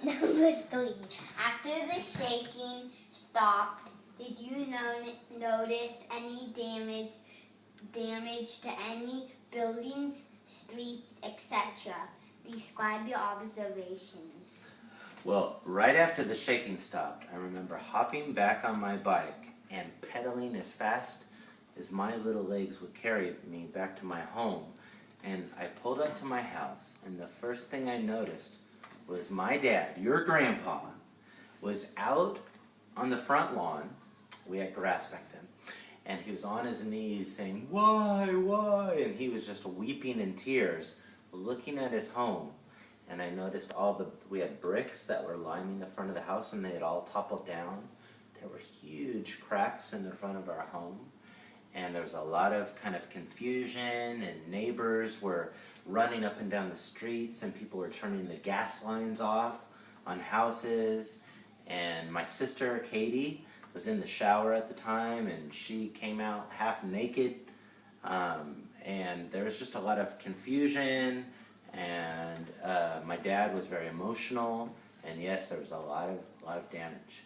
Number 3. After the shaking stopped, did you notice any damage to any buildings, streets, etc.? Describe your observations. Well, right after the shaking stopped, I remember hopping back on my bike and pedaling as fast as my little legs would carry me back to my home. And I pulled up to my house, and the first thing I noticed was my dad, your grandpa, was out on the front lawn. We had grass back then. And he was on his knees saying, why? And he was just weeping in tears, looking at his home. And I noticed we had bricks that were lining the front of the house, and they had all toppled down. There were huge cracks in the front of our home. And there was a lot of kind of confusion, and neighbors were running up and down the streets, and people were turning the gas lines off on houses. And my sister, Katie, was in the shower at the time, and she came out half naked. And there was just a lot of confusion, and my dad was very emotional, and yes, there was a lot of damage.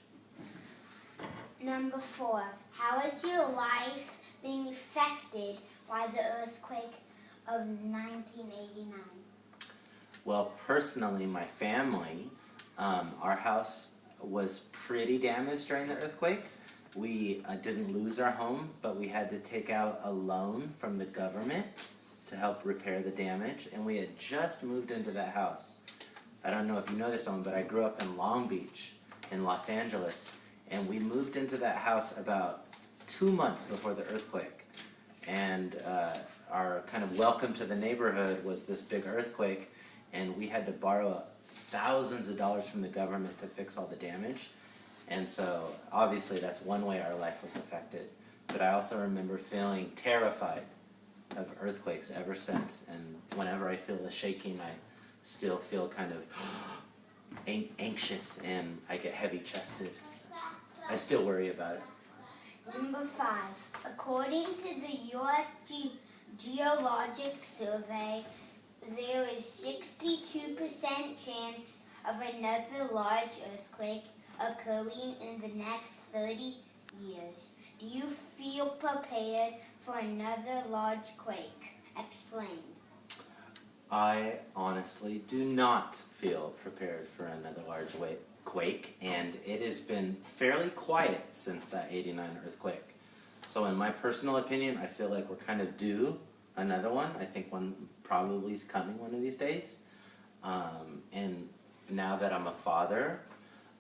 Number 4. How is your life being affected by the earthquake of 1989? Well, personally, my family, our house was pretty damaged during the earthquake. We didn't lose our home, but we had to take out a loan from the government to help repair the damage, and we had just moved into that house. I don't know if you know this one, but I grew up in Long Beach in Los Angeles, and we moved into that house about 2 months before the earthquake. And our kind of welcome to the neighborhood was this big earthquake, and we had to borrow thousands of dollars from the government to fix all the damage. And so obviously that's one way our life was affected. But I also remember feeling terrified of earthquakes ever since, and whenever I feel the shaking, I still feel kind of anxious, and I get heavy-chested. I still worry about it. Number 5. According to the U.S. Geologic Survey, there is 62% chance of another large earthquake occurring in the next 30 years. Do you feel prepared for another large quake? Explain. I honestly do not feel prepared for another large quake, and it has been fairly quiet since that '89 earthquake. So in my personal opinion, I feel like we're kind of due another one. I think one probably is coming one of these days. And now that I'm a father,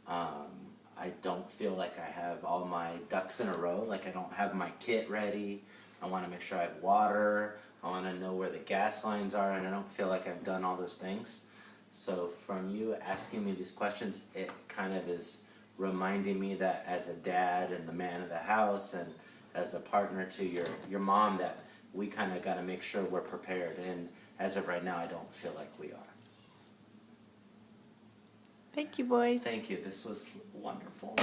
I don't feel like I have all my ducks in a row. Like I don't have my kit ready. I want to make sure I have water. I want to know where the gas lines are, and I don't feel like I've done all those things. So from you asking me these questions, it kind of is reminding me that as a dad and the man of the house and as a partner to your mom, that we kind of got to make sure we're prepared. And as of right now, I don't feel like we are. Thank you, boys. Thank you. This was wonderful.